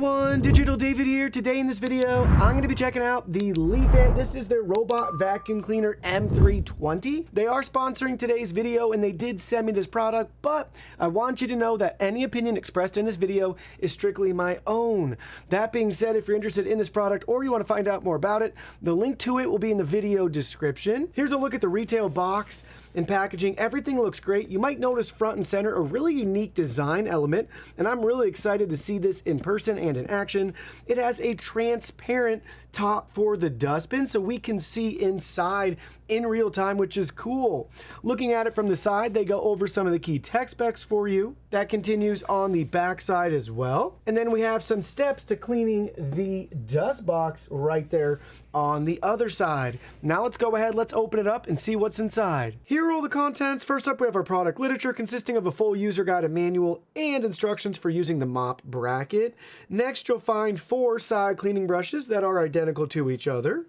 everyone, Digital David here. Today in this video, I'm going to be checking out the Lefant. This is their robot vacuum cleaner M320. They are sponsoring today's video and they did send me this product, but I want you to know that any opinion expressed in this video is strictly my own. That being said, if you're interested in this product or you want to find out more about it, the link to it will be in the video description. Here's a look at the retail box and packaging. Everything looks great. You might notice front and center a really unique design element, and I'm really excited to see this in person and in action. It has a transparent top for the dustbin so we can see inside in real time, which is cool. Looking at it from the side, they go over some of the key tech specs for you. That continues on the back side as well. And then we have some steps to cleaning the dust box right there on the other side. Now let's go ahead, let's open it up and see what's inside. Here are all the contents. First up, we have our product literature consisting of a full user guide, a manual, and instructions for using the mop bracket. Next, you'll find 4 side cleaning brushes that are identical to each other.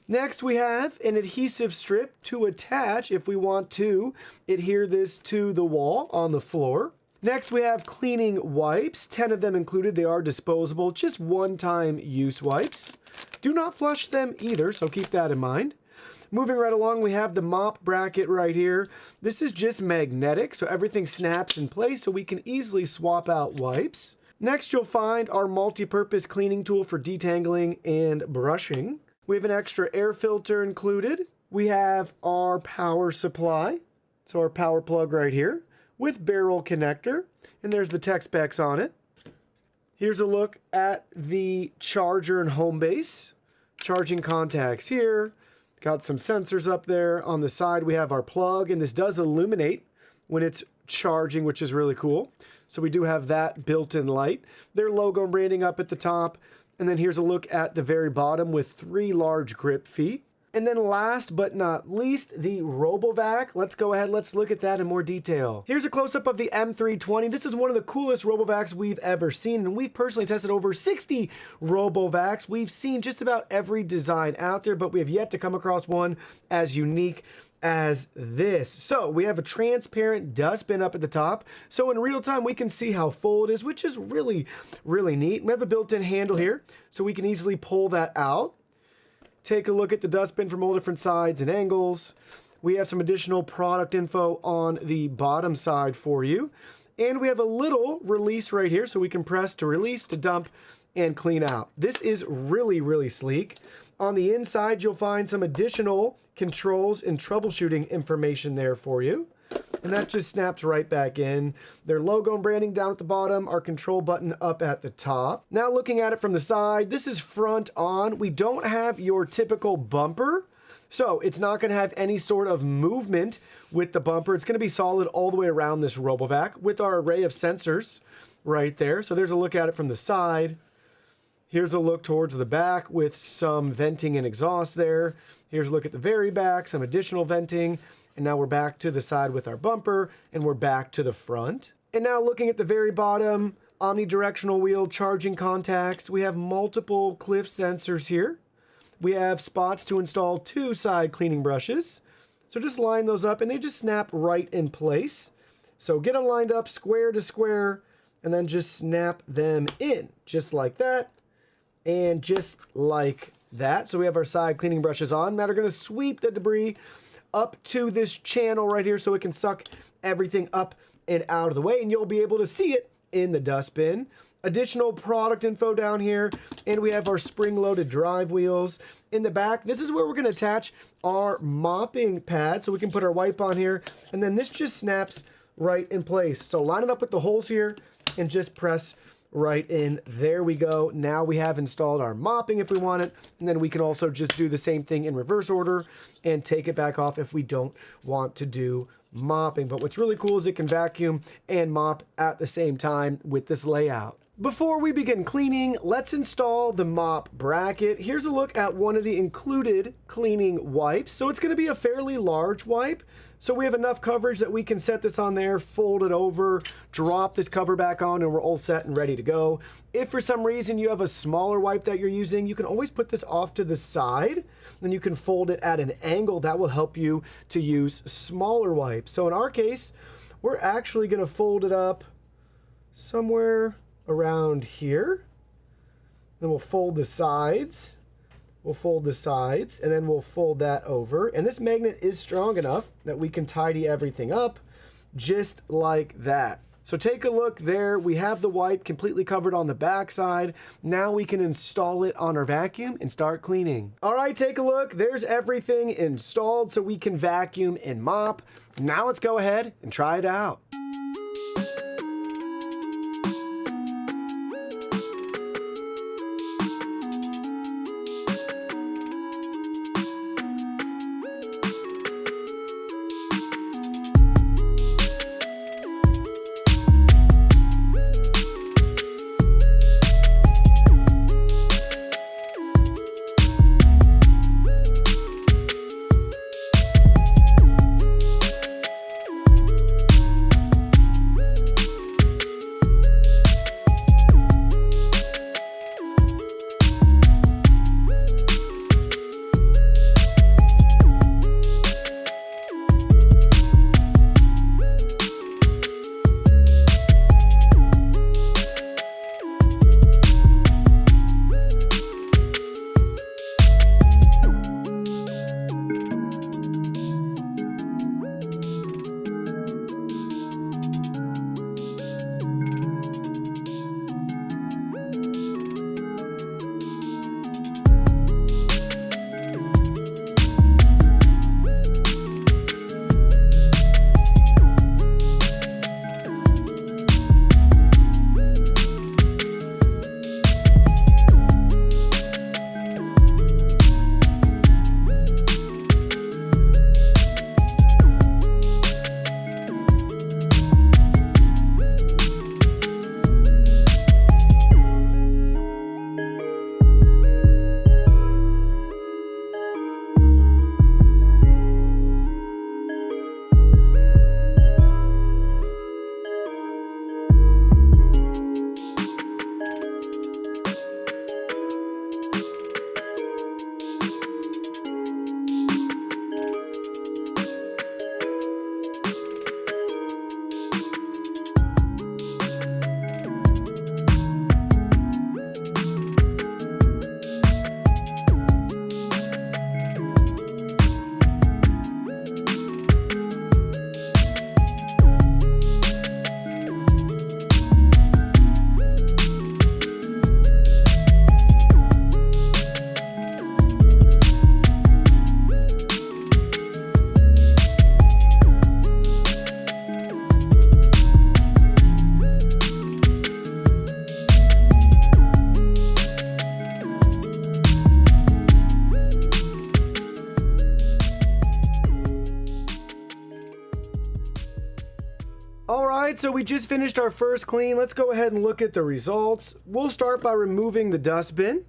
Next, we have an adhesive strip to attach if we want to adhere this to the wall on the floor. Next, we have cleaning wipes, 10 of them included. They are disposable, just one-time use wipes. Do not flush them either, so keep that in mind. Moving right along, we have the mop bracket right here. This is just magnetic, so everything snaps in place so we can easily swap out wipes. Next, you'll find our multi-purpose cleaning tool for detangling and brushing. We have an extra air filter included. We have our power supply, so our power plug right here with barrel connector, and there's the tech specs on it. Here's a look at the charger and home base. Charging contacts here. Got some sensors up there. On the side, we have our plug, and this does illuminate when it's charging, which is really cool. So we do have that built-in light. Their logo and branding up at the top. And then here's a look at the very bottom with 3 large grip feet. And then last but not least, the RoboVac. Let's go ahead, let's look at that in more detail. Here's a close-up of the M320. This is one of the coolest RoboVacs we've ever seen, and we've personally tested over 60 RoboVacs. We've seen just about every design out there, but we have yet to come across one as unique as this. So we have a transparent dustbin up at the top. So in real time, we can see how full it is, which is really, really neat. We have a built-in handle here, so we can easily pull that out. Take a look at the dustbin from all different sides and angles. We have some additional product info on the bottom side for you. And we have a little release right here, so we can press to release, to dump, and clean out. This is really, really sleek. On the inside, you'll find some additional controls and troubleshooting information there for you. And that just snaps right back in. Their logo and branding down at the bottom, our control button up at the top. Now looking at it from the side, this is front on. We don't have your typical bumper, so it's not going to have any sort of movement with the bumper. It's going to be solid all the way around this RoboVac with our array of sensors right there. So there's a look at it from the side. Here's a look towards the back with some venting and exhaust there. Here's a look at the very back, some additional venting. And now we're back to the side with our bumper, and we're back to the front. And now looking at the very bottom, omnidirectional wheel, charging contacts. We have multiple cliff sensors here. We have spots to install 2 side cleaning brushes. So just line those up, and they just snap right in place. So get them lined up square to square, and then just snap them in, just like that, and just like that. So we have our side cleaning brushes on that are going to sweep the debris up to this channel right here so it can suck everything up and out of the way, and you'll be able to see it in the dustbin. Additional product info down here, and we have our spring-loaded drive wheels. In the back, this is where we're going to attach our mopping pad, so we can put our wipe on here, and then this just snaps right in place. So line it up with the holes here and just press right in. There we go. Now we have installed our mopping if we want it, and then we can also just do the same thing in reverse order and take it back off if we don't want to do mopping. But what's really cool is it can vacuum and mop at the same time with this layout. Before we begin cleaning, let's install the mop bracket. Here's a look at one of the included cleaning wipes. So it's going to be a fairly large wipe. So we have enough coverage that we can set this on there, fold it over, drop this cover back on, and we're all set and ready to go. If for some reason you have a smaller wipe that you're using, you can always put this off to the side. Then you can fold it at an angle. That will help you to use smaller wipes. So in our case, we're actually going to fold it up somewhere around here. Then we'll fold the sides. We'll fold the sides, and then we'll fold that over. And this magnet is strong enough that we can tidy everything up just like that. So take a look there. We have the wipe completely covered on the back side. Now we can install it on our vacuum and start cleaning. All right, take a look. There's everything installed so we can vacuum and mop. Now let's go ahead and try it out. All right, so we just finished our first clean. Let's go ahead and look at the results. We'll start by removing the dustbin.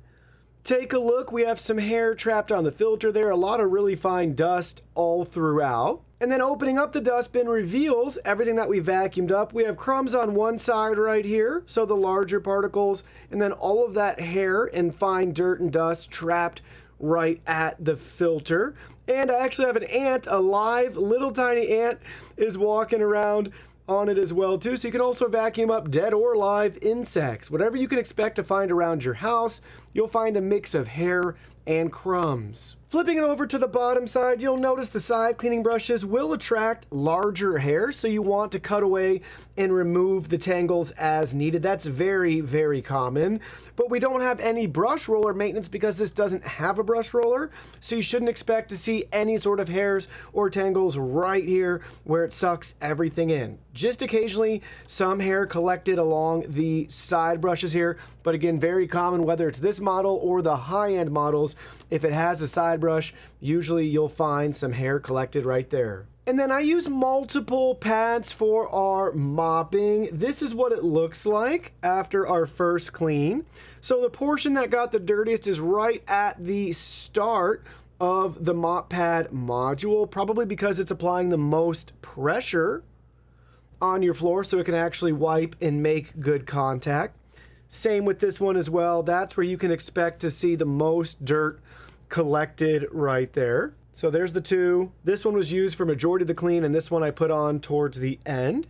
Take a look, we have some hair trapped on the filter there, a lot of really fine dust all throughout. And then opening up the dustbin reveals everything that we vacuumed up. We have crumbs on one side right here, so the larger particles, and then all of that hair and fine dirt and dust trapped right at the filter. And I actually have an ant, a live little tiny ant is walking around on it as well too. So you can also vacuum up dead or live insects. Whatever you can expect to find around your house, you'll find a mix of hair and crumbs. Flipping it over to the bottom side, you'll notice the side cleaning brushes will attract larger hair, so you want to cut away and remove the tangles as needed. That's very, very common. But we don't have any brush roller maintenance because this doesn't have a brush roller, so you shouldn't expect to see any sort of hairs or tangles right here where it sucks everything in. Just occasionally some hair collected along the side brushes here, but again, very common whether it's this model or the high-end models. If it has a side brush, usually you'll find some hair collected right there. And then I use multiple pads for our mopping. This is what it looks like after our first clean. So the portion that got the dirtiest is right at the start of the mop pad module, probably because it's applying the most pressure on your floor so it can actually wipe and make good contact. Same with this one as well. That's where you can expect to see the most dirt collected right there. So there's the two. This one was used for majority of the clean, and this one I put on towards the end.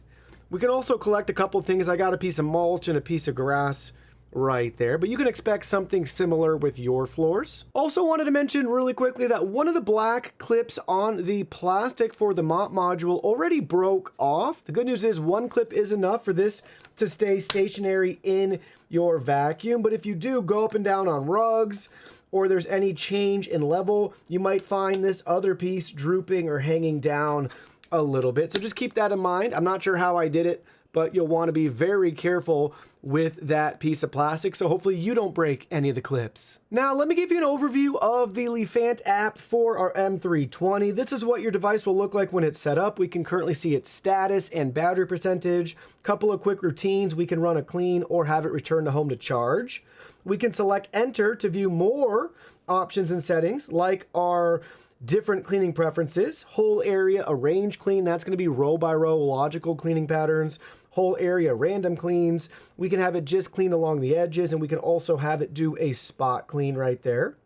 We can also collect a couple things. I got a piece of mulch and a piece of grass right there, but you can expect something similar with your floors. Also wanted to mention really quickly that one of the black clips on the plastic for the mop module already broke off. The good news is one clip is enough for this to stay stationary in your vacuum, but if you do go up and down on rugs, or there's any change in level, you might find this other piece drooping or hanging down a little bit. So just keep that in mind. I'm not sure how I did it, but you'll want to be very careful with that piece of plastic, so hopefully you don't break any of the clips. Now, let me give you an overview of the Lefant app for our M320. This is what your device will look like when it's set up. We can currently see its status and battery percentage. Couple of quick routines. We can run a clean or have it return to home to charge. We can select enter to view more options and settings, like our different cleaning preferences, whole area arrange clean, that's going to be row by row logical cleaning patterns, whole area random cleans. We can have it just clean along the edges, and we can also have it do a spot clean right there.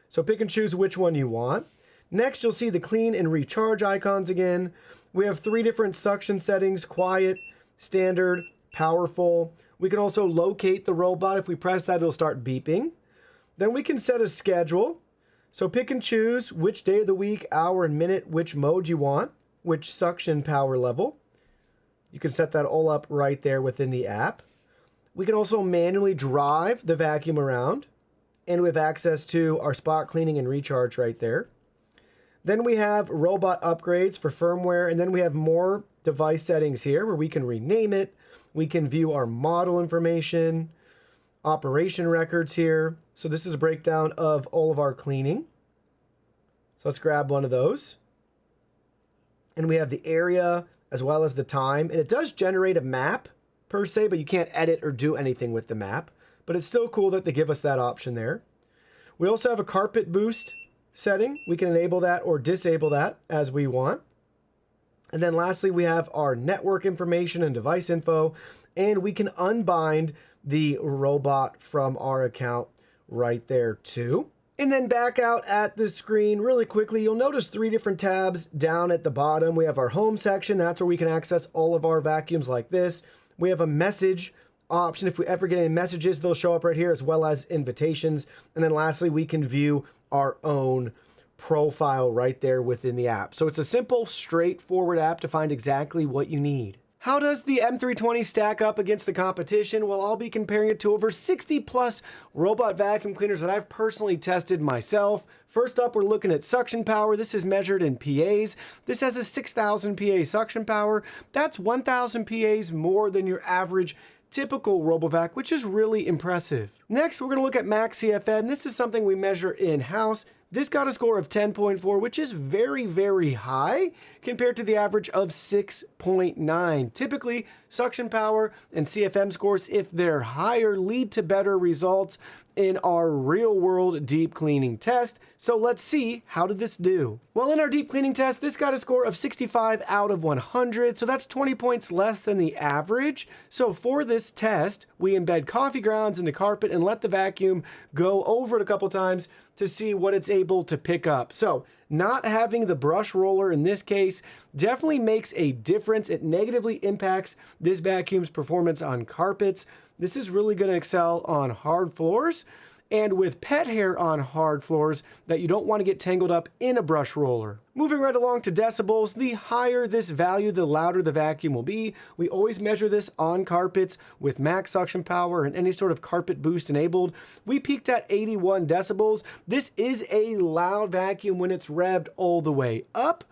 So pick and choose which one you want. Next, you'll see the clean and recharge icons again. We have 3 different suction settings: quiet, standard, powerful. We can also locate the robot. If we press that, it'll start beeping. Then we can set a schedule. So pick and choose which day of the week, hour, and minute, which mode you want, which suction power level. You can set that all up right there within the app. We can also manually drive the vacuum around, and we have access to our spot cleaning and recharge right there. Then we have robot upgrades for firmware, and then we have more device settings here where we can rename it. We can view our model information, operation records here. So this is a breakdown of all of our cleaning. So let's grab one of those. And we have the area as well as the time. And it does generate a map per se, but you can't edit or do anything with the map. But it's still cool that they give us that option there. We also have a carpet boost setting. We can enable that or disable that as we want. And then lastly, we have our network information and device info. And we can unbind the robot from our account right there too. And then back out at the screen really quickly, you'll notice 3 different tabs down at the bottom. We have our home section. That's where we can access all of our vacuums like this. We have a message option. If we ever get any messages, they'll show up right here, as well as invitations. And then lastly, we can view our own profile right there within the app. So it's a simple, straightforward app to find exactly what you need. How does the M320 stack up against the competition? Well, I'll be comparing it to over 60 plus robot vacuum cleaners that I've personally tested myself. First up, we're looking at suction power. This is measured in PAs. This has a 6,000 PA suction power. That's 1,000 PAs more than your average typical RoboVac, which is really impressive. Next, we're going to look at max CFM. This is something we measure in-house. This got a score of 10.4, which is very, very high compared to the average of 6.9. Typically, suction power and CFM scores, if they're higher, lead to better results in our real-world deep cleaning test. So let's see, how did this do? Well, in our deep cleaning test, this got a score of 65 out of 100, so that's 20 points less than the average. So for this test, we embed coffee grounds into carpet and let the vacuum go over it a couple times to see what it's able to pick up. So not having the brush roller in this case definitely makes a difference. It negatively impacts this vacuum's performance on carpets. This is really going to excel on hard floors and with pet hair on hard floors that you don't want to get tangled up in a brush roller. Moving right along to decibels, the higher this value, the louder the vacuum will be. We always measure this on carpets with max suction power and any sort of carpet boost enabled. We peaked at 81 decibels. This is a loud vacuum when it's revved all the way up.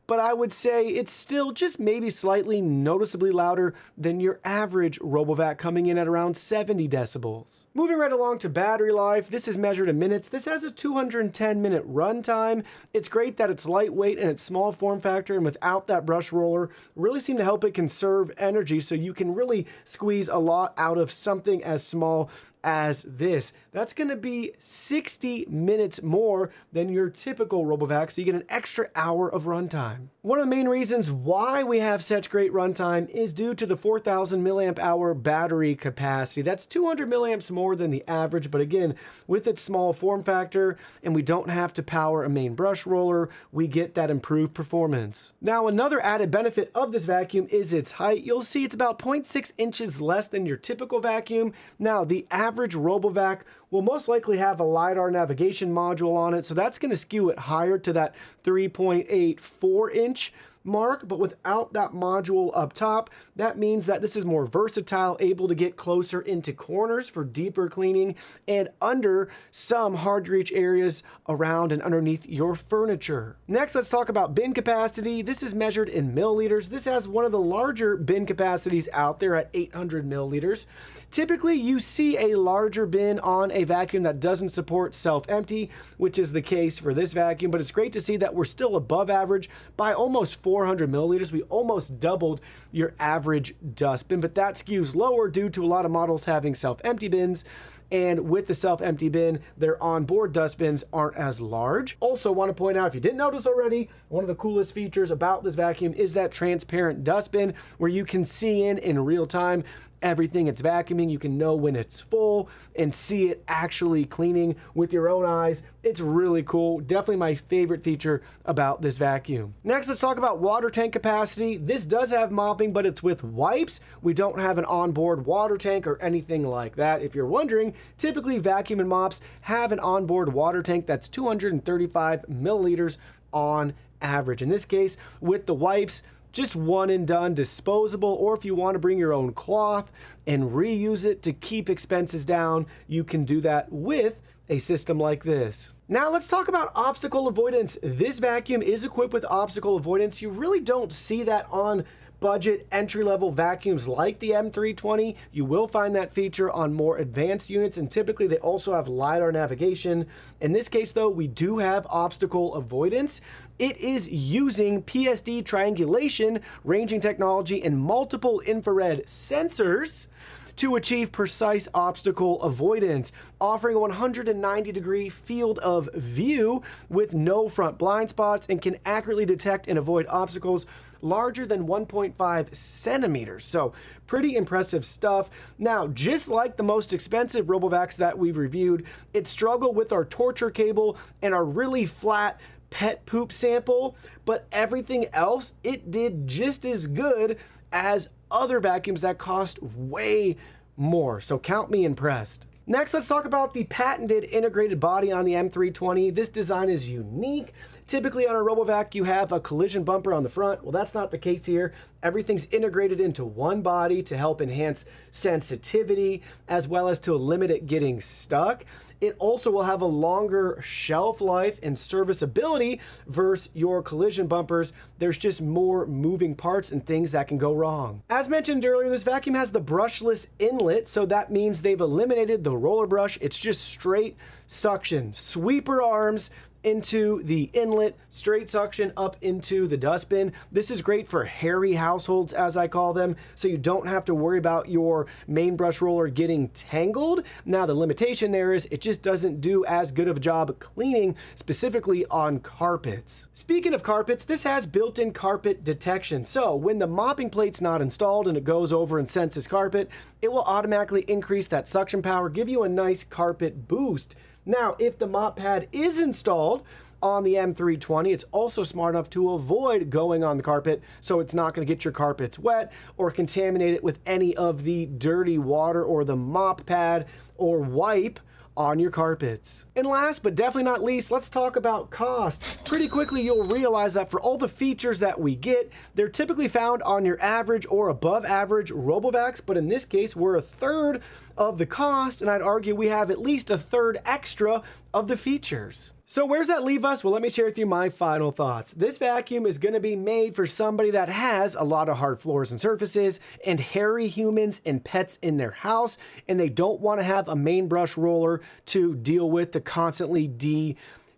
But I would say it's still just maybe slightly noticeably louder than your average RoboVac, coming in at around 70 decibels. Moving right along to battery life, this is measured in minutes. This has a 210-minute runtime. It's great that it's lightweight and it's small form factor, and without that brush roller, really seem to help it conserve energy, so you can really squeeze a lot out of something as small as this. That's going to be 60 minutes more than your typical RoboVac, so you get an extra hour of runtime. One of the main reasons why we have such great runtime is due to the 4,000 milliamp hour battery capacity. That's 200 milliamps more than the average, but again, with its small form factor and we don't have to power a main brush roller, we get that improved performance. Now, another added benefit of this vacuum is its height. You'll see it's about 0.6 inches less than your typical vacuum. Now, the average RoboVac will most likely have a LiDAR navigation module on it, so that's going to skew it higher to that 3.84 inch mark, but without that module up top, that means that this is more versatile, able to get closer into corners for deeper cleaning and under some hard to reach areas around and underneath your furniture. Next, let's talk about bin capacity. This is measured in milliliters. This has one of the larger bin capacities out there at 800 milliliters. Typically, you see a larger bin on a vacuum that doesn't support self-empty, which is the case for this vacuum, but it's great to see that we're still above average by almost 400 milliliters. We almost doubled your average dustbin, but that skews lower due to a lot of models having self-empty bins. And with the self-empty bin, their onboard dustbins aren't as large. Also want to point out, if you didn't notice already, one of the coolest features about this vacuum is that transparent dustbin where you can see in real time everything it's vacuuming. You can know when it's full and see it actually cleaning with your own eyes. It's really cool. Definitely my favorite feature about this vacuum. Next, let's talk about water tank capacity. This does have mopping, but it's with wipes. We don't have an onboard water tank or anything like that. If you're wondering, typically vacuum and mops have an onboard water tank that's 235 milliliters on average. In this case, with the wipes, just one and done, disposable, or if you want to bring your own cloth and reuse it to keep expenses down, you can do that with a system like this. Now let's talk about obstacle avoidance. This vacuum is equipped with obstacle avoidance. You really don't see that on budget entry-level vacuums like the M320. You will find that feature on more advanced units, and typically they also have LiDAR navigation. In this case though, we do have obstacle avoidance. It is using PSD triangulation, ranging technology, and multiple infrared sensors to achieve precise obstacle avoidance, offering a 190-degree field of view with no front blind spots, and can accurately detect and avoid obstacles larger than 1.5 centimeters. So pretty impressive stuff. Now, just like the most expensive RoboVacs that we've reviewed, it struggled with our torture cable and our really flat pet poop sample, but everything else, it did just as good as other vacuums that cost way more. So count me impressed. Next, let's talk about the patented integrated body on the M320. This design is unique. Typically on a RoboVac, you have a collision bumper on the front. Well, that's not the case here. Everything's integrated into one body to help enhance sensitivity as well as to limit it getting stuck. It also will have a longer shelf life and serviceability versus your collision bumpers. There's just more moving parts and things that can go wrong. As mentioned earlier, this vacuum has the brushless inlet, so that means they've eliminated the roller brush. It's just straight suction. Sweeper arms into the inlet, straight suction up into the dustbin. This is great for hairy households, as I call them, so you don't have to worry about your main brush roller getting tangled. Now, the limitation there is it just doesn't do as good of a job cleaning, specifically on carpets. Speaking of carpets, this has built-in carpet detection. So when the mopping plate's not installed and it goes over and senses carpet, it will automatically increase that suction power, give you a nice carpet boost. Now, if the mop pad is installed on the M320, it's also smart enough to avoid going on the carpet, so it's not going to get your carpets wet or contaminate it with any of the dirty water or the mop pad or wipe on your carpets. And last but definitely not least, let's talk about cost. Pretty quickly, you'll realize that for all the features that we get, they're typically found on your average or above average RoboVacs, but in this case, we're a third of the cost, and I'd argue we have at least a third extra of the features. So where's that leave us? Well, let me share with you my final thoughts. This vacuum is going to be made for somebody that has a lot of hard floors and surfaces and hairy humans and pets in their house, and they don't want to have a main brush roller to deal with to constantly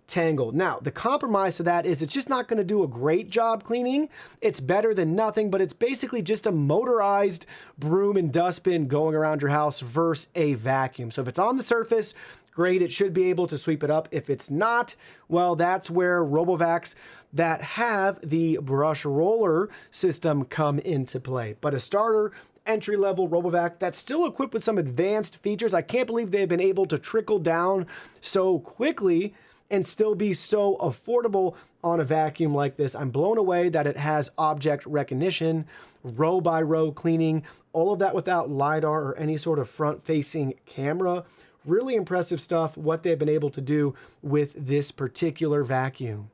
Tangled. Now, the compromise to that is it's just not going to do a great job cleaning. It's better than nothing, but it's basically just a motorized broom and dustbin going around your house versus a vacuum. So if it's on the surface, great, it should be able to sweep it up. If it's not, well, that's where RoboVacs that have the brush roller system come into play. But a starter entry-level RoboVac that's still equipped with some advanced features. I can't believe they've been able to trickle down so quickly and still be so affordable on a vacuum like this. I'm blown away that it has object recognition, row by row cleaning, all of that without LiDAR or any sort of front-facing camera. Really impressive stuff, what they've been able to do with this particular vacuum.